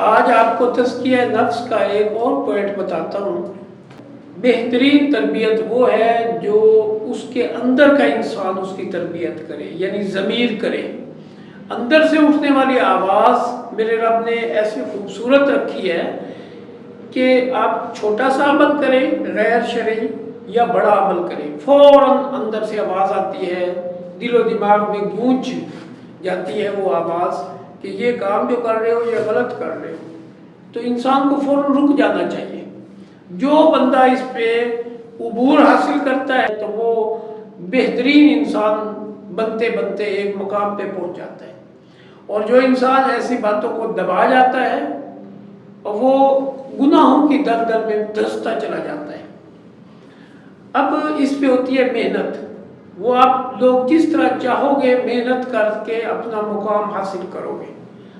آج آپ کو تزکیہ نفس کا ایک اور پوائنٹ بتاتا ہوں۔ بہترین تربیت وہ ہے جو اس کے اندر کا انسان اس کی تربیت کرے، یعنی ضمیر کرے۔ اندر سے اٹھنے والی آواز میرے رب نے ایسی خوبصورت رکھی ہے کہ آپ چھوٹا سا عمل کریں غیر شرعی یا بڑا عمل کریں، فوراً اندر سے آواز آتی ہے، دل و دماغ میں گونج جاتی ہے وہ آواز کہ یہ کام جو کر رہے ہو یہ غلط کر رہے ہو۔ تو انسان کو فوراً رک جانا چاہیے۔ جو بندہ اس پہ عبور حاصل کرتا ہے تو وہ بہترین انسان بنتے بنتے ایک مقام پہ پہنچ جاتا ہے، اور جو انسان ایسی باتوں کو دبا جاتا ہے وہ گناہوں کی دلدل میں دھنستا چلا جاتا ہے۔ اب اس پہ ہوتی ہے محنت۔ وہ آپ لوگ جس طرح چاہو گے محنت کر کے اپنا مقام حاصل کرو گے،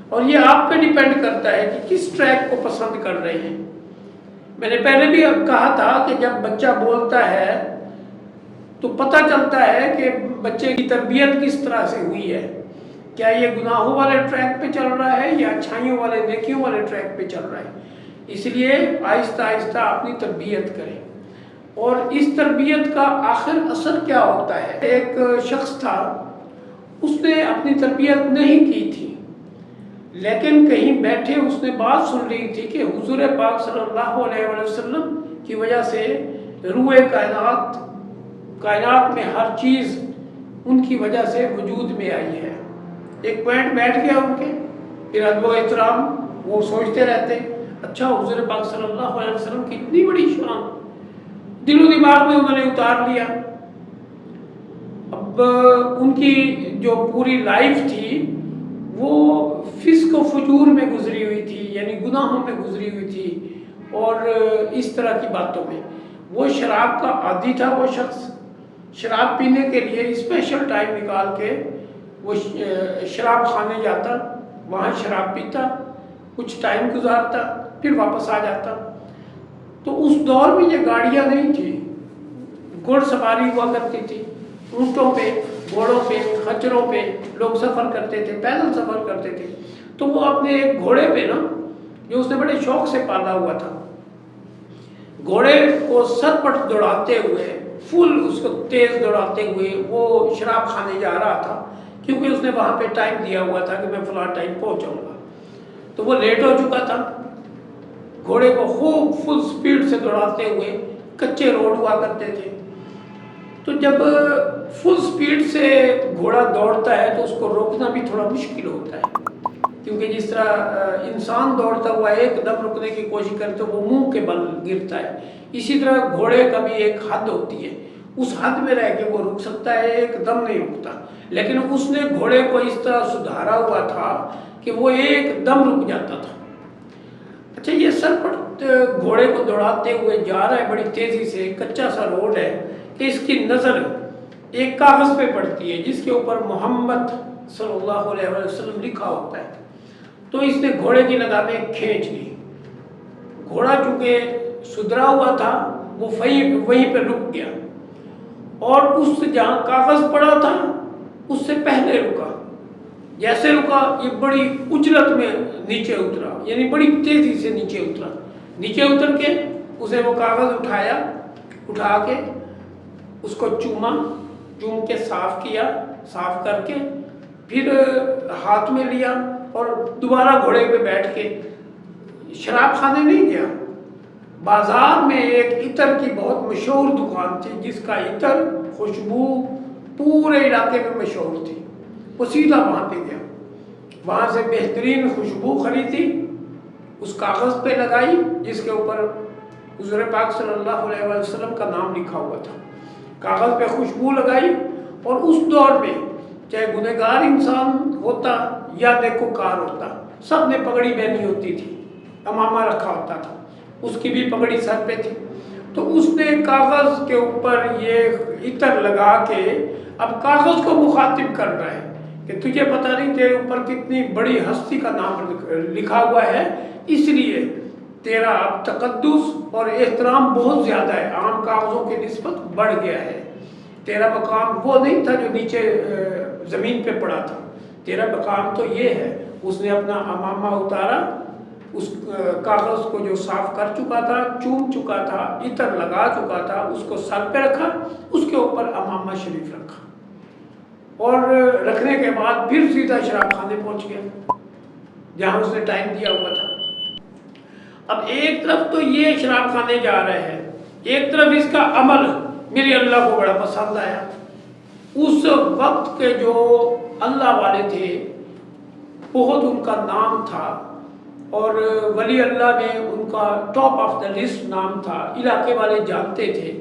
اور یہ آپ پہ ڈیپینڈ کرتا ہے کہ کس ٹریک کو پسند کر رہے ہیں۔ میں نے پہلے بھی کہا تھا کہ جب بچہ بولتا ہے تو پتہ چلتا ہے کہ بچے کی تربیت کس طرح سے ہوئی ہے، کیا یہ گناہوں والے ٹریک پہ چل رہا ہے یا اچھائیوں والے نیکیوں والے ٹریک پہ چل رہا ہے۔ اس لیے آہستہ آہستہ اپنی تربیت کریں۔ اور اس تربیت کا آخر اثر کیا ہوتا ہے؟ ایک شخص تھا، اس نے اپنی تربیت نہیں کی تھی، لیکن کہیں بیٹھے اس نے بات سن لی تھی کہ حضور پاک صلی اللہ علیہ وسلم کی وجہ سے روح کائنات میں ہر چیز ان کی وجہ سے وجود میں آئی ہے۔ ایک پوائنٹ بیٹھ گیا ان کے، پھر ادب و احترام وہ سوچتے رہتے، اچھا حضور پاک صلی اللہ علیہ وسلم کی اتنی بڑی شان، دل و دماغ میں انہوں نے اتار لیا۔ اب ان کی جو پوری لائف تھی وہ فسق و فجور میں گزری ہوئی تھی، یعنی گناہوں میں گزری ہوئی تھی، اور اس طرح کی باتوں میں۔ وہ شراب کا عادی تھا، وہ شخص شراب پینے کے لیے اسپیشل ٹائم نکال کے وہ شراب خانے جاتا، وہاں شراب پیتا، کچھ ٹائم گزارتا، پھر واپس آ جاتا۔ تو اس دور میں یہ گاڑیاں نہیں تھی، گھوڑ سواری ہوا کرتی تھی، اونٹوں پہ، گھوڑوں پہ، خچروں پہ لوگ سفر کرتے تھے، پیدل سفر کرتے تھے۔ تو وہ اپنے ایک گھوڑے پہ نا، جو اس نے بڑے شوق سے پالا ہوا تھا، گھوڑے کو سر پٹ دوڑاتے ہوئے، فل اس کو تیز دوڑاتے ہوئے وہ شراب خانے جا رہا تھا، کیونکہ اس نے وہاں پہ ٹائم دیا ہوا تھا کہ میں فلاں ٹائم پہنچاؤں گا۔ تو وہ لیٹ ہو چکا تھا، گھوڑے کو خوب فل سپیڈ سے دوڑاتے ہوئے، کچے روڈ ہوا کرتے تھے، تو جب فل سپیڈ سے گھوڑا دوڑتا ہے تو اس کو روکنا بھی تھوڑا مشکل ہوتا ہے، کیونکہ جس طرح انسان دوڑتا ہوا ایک دم رکنے کی کوشش کرے تو وہ منہ کے بل گرتا ہے، اسی طرح گھوڑے کا بھی ایک حد ہوتی ہے، اس حد میں رہ کے وہ رک سکتا ہے، ایک دم نہیں رکتا۔ لیکن اس نے گھوڑے کو اس طرح سدھارا ہوا تھا کہ وہ ایک دم رک جاتا تھا۔ اچھا، یہ سرپٹ گھوڑے کو دوڑاتے ہوئے جا رہا ہے بڑی تیزی سے، کچا سا روڈ ہے، کہ اس کی نظر ایک کاغذ پہ پڑتی ہے جس کے اوپر محمد صلی اللہ علیہ وسلم لکھا ہوتا ہے۔ تو اس نے گھوڑے کی لگامیں کھینچ لی۔ گھوڑا چونکہ سدھرا ہوا تھا وہ وہیں پہ رک گیا، اور اس جہاں کاغذ پڑا تھا اس سے پہلے رکا۔ جیسے رکا یہ بڑی اجلت میں نیچے اترا، یعنی بڑی تیزی سے نیچے اترا۔ نیچے اتر کے اسے وہ کاغذ اٹھایا، اٹھا کے اس کو چوم کے صاف کیا، صاف کر کے پھر ہاتھ میں لیا، اور دوبارہ گھوڑے پہ بیٹھ کے شراب خانے نہیں گیا، بازار میں ایک عطر کی بہت مشہور دکان تھی جس کا عطر خوشبو پورے علاقے میں مشہور تھی، وہ سیدھا وہاں پہ گیا، وہاں سے بہترین خوشبو خریدی، اس کاغذ پہ لگائی جس کے اوپر حضور پاک صلی اللہ علیہ وسلم کا نام لکھا ہوا تھا، کاغذ پہ خوشبو لگائی۔ اور اس دور میں چاہے گنہگار انسان ہوتا یا نیکوکار ہوتا، سب نے پگڑی پہنی ہوتی تھی، امامہ رکھا ہوتا تھا، اس کی بھی پگڑی سر پہ تھی۔ تو اس نے کاغذ کے اوپر یہ عطر لگا کے اب کاغذ کو مخاطب کر رہا ہے کہ تجھے پتہ نہیں تیرے اوپر کتنی بڑی ہستی کا نام لکھا ہوا ہے، اس لیے تیرا اب تقدس اور احترام بہت زیادہ ہے، عام کاغذوں کی نسبت بڑھ گیا ہے، تیرا مقام وہ نہیں تھا جو نیچے زمین پہ پڑا تھا، تیرا مقام تو یہ ہے۔ اس نے اپنا امامہ اتارا، اس کاغذ کو جو صاف کر چکا تھا، چوم چکا تھا، عطر لگا چکا تھا، اس کو سر پہ رکھا، اس کے اوپر امامہ شریف رکھا اور رکھنے کے بعد پھر سیدھا شراب خانے پہنچ گیا جہاں اس نے ٹائم دیا ہوا تھا۔ اب ایک طرف تو یہ شراب خانے جا رہے ہیں، ایک طرف اس کا عمل میرے اللہ کو بڑا پسند آیا۔ اس وقت کے جو اللہ والے تھے بہت ان کا نام تھا اور ولی اللہ میں ان کا ٹاپ آف دا لسٹ نام تھا، علاقے والے جانتے تھے۔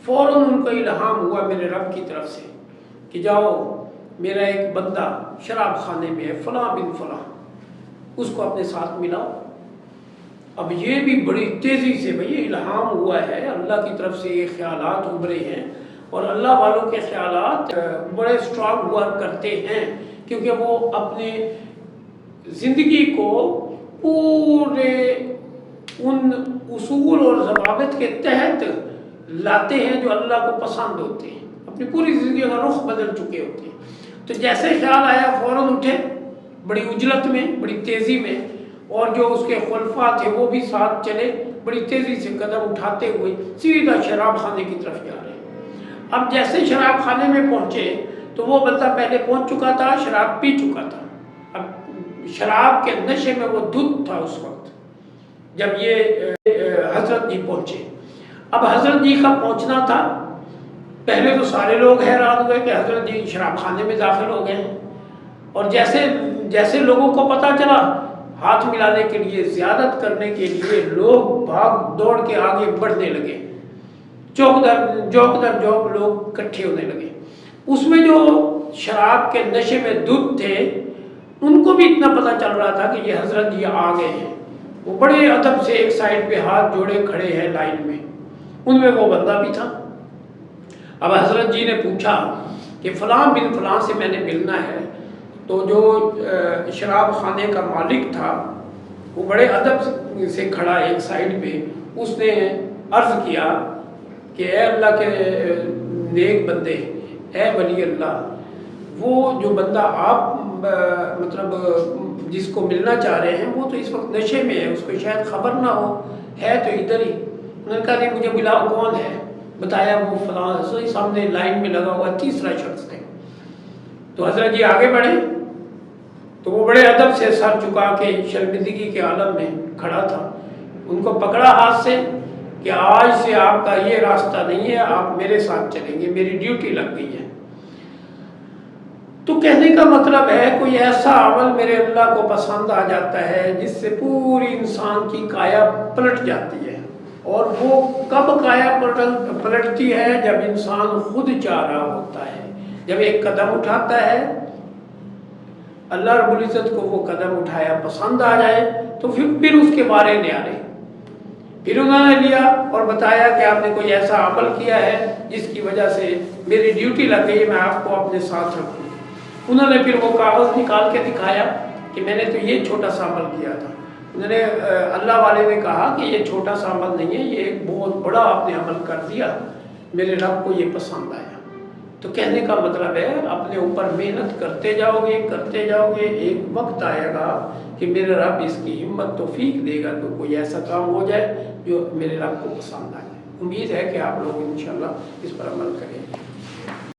فوراً ان کو الہام ہوا میرے رب کی طرف سے کہ جاؤ میرا ایک بندہ شراب خانے میں ہے فلاں بن فلاں، اس کو اپنے ساتھ ملاؤ۔ اب یہ بھی بڑی تیزی سے بھئی الہام ہوا ہے، اللہ کی طرف سے یہ خیالات ابھرے ہیں اور اللہ والوں کے خیالات بڑے اسٹرانگ ہوا کرتے ہیں کیونکہ وہ اپنے زندگی کو پورے ان اصول اور ضوابط کے تحت لاتے ہیں جو اللہ کو پسند ہوتے ہیں، اپنی پوری زندگی کا رخ بدل چکے ہوتے ہیں۔ تو جیسے خیال آیا فوراً اٹھے بڑی عجلت میں، بڑی تیزی میں، اور جو اس کے خلفاء تھے وہ بھی ساتھ چلے، بڑی تیزی سے قدم اٹھاتے ہوئے سیدھا شراب خانے کی طرف جا رہے ہیں۔ اب جیسے شراب خانے میں پہنچے تو وہ بندہ پہلے پہنچ چکا تھا، شراب پی چکا تھا، اب شراب کے نشے میں وہ دھت تھا اس وقت جب یہ حضرت جی پہنچے۔ اب حضرت جی کا پہنچنا تھا، پہلے تو سارے لوگ حیران ہوئے کہ حضرت جی شراب خانے میں داخل ہو گئے ہیں، اور جیسے لوگوں کو پتہ چلا ہاتھ ملانے کے لیے، زیادت کرنے کے لیے لوگ بھاگ دوڑ کے آگے بڑھنے لگے، چوک در جوک لوگ اکٹھے ہونے لگے۔ اس میں جو شراب کے نشے میں دھت تھے ان کو بھی اتنا پتہ چل رہا تھا کہ یہ حضرت جی آ گئے ہیں، وہ بڑے ادب سے ایک سائڈ پہ ہاتھ جوڑے کھڑے ہیں لائن میں، ان میں وہ بندہ بھی تھا۔ اب حضرت جی نے پوچھا کہ فلاں بن فلاں سے میں نے ملنا ہے، تو جو شراب خانے کا مالک تھا وہ بڑے ادب سے کھڑا ایک سائڈ پہ، اس نے عرض کیا کہ اے اللہ کے نیک بندے، اے ولی اللہ، وہ جو بندہ آپ مطلب جس کو ملنا چاہ رہے ہیں وہ تو اس وقت نشے میں ہے، اس کو شاید خبر نہ ہو، ہے تو ادھر ہی۔ انہوں نے کہا کہ مجھے بلاؤ کون ہے، بتایا وہ فلاں، سامنے لائن میں لگا ہوا تیسرا شخص ہے۔ تو حضرت جی آگے بڑھے تو وہ بڑے ادب سے سر چکا کے شرمندگی کے عالم میں کھڑا تھا، ان کو پکڑا ہاتھ سے کہ آج سے آپ کا یہ راستہ نہیں ہے، آپ میرے ساتھ چلیں گے، میری ڈیوٹی لگ گئی ہے۔ تو کہنے کا مطلب ہے کوئی ایسا عمل میرے اللہ کو پسند آ جاتا ہے جس سے پوری انسان کی کایا پلٹ جاتی ہے، اور وہ کب کایا پلٹتی ہے؟ جب انسان خود چاہ رہا ہوتا ہے، جب ایک قدم اٹھاتا ہے، اللہ رب العزت کو وہ قدم اٹھایا پسند آ جائے تو پھر اس کے بارے نیارے، پھر انہوں نے لیا اور بتایا کہ آپ نے کوئی ایسا عمل کیا ہے جس کی وجہ سے میری ڈیوٹی لگ گئی، میں آپ کو اپنے ساتھ رکھوں۔ انہوں نے پھر وہ کاغذ نکال کے دکھایا کہ میں نے تو یہ چھوٹا سا عمل کیا تھا۔ انہوں نے اللہ والے نے کہا کہ یہ چھوٹا سا عمل نہیں ہے، یہ ایک بہت بڑا آپ نے عمل کر دیا، میرے رب کو یہ پسند آیا۔ تو کہنے کا مطلب ہے اپنے اوپر محنت کرتے جاؤ گے، ایک وقت آئے گا کہ میرے رب اس کی ہمت توفیق دے گا تو کوئی ایسا کام ہو جائے جو میرے رب کو پسند آئے۔ امید ہے کہ آپ لوگ انشاءاللہ اس پر عمل کریں گے۔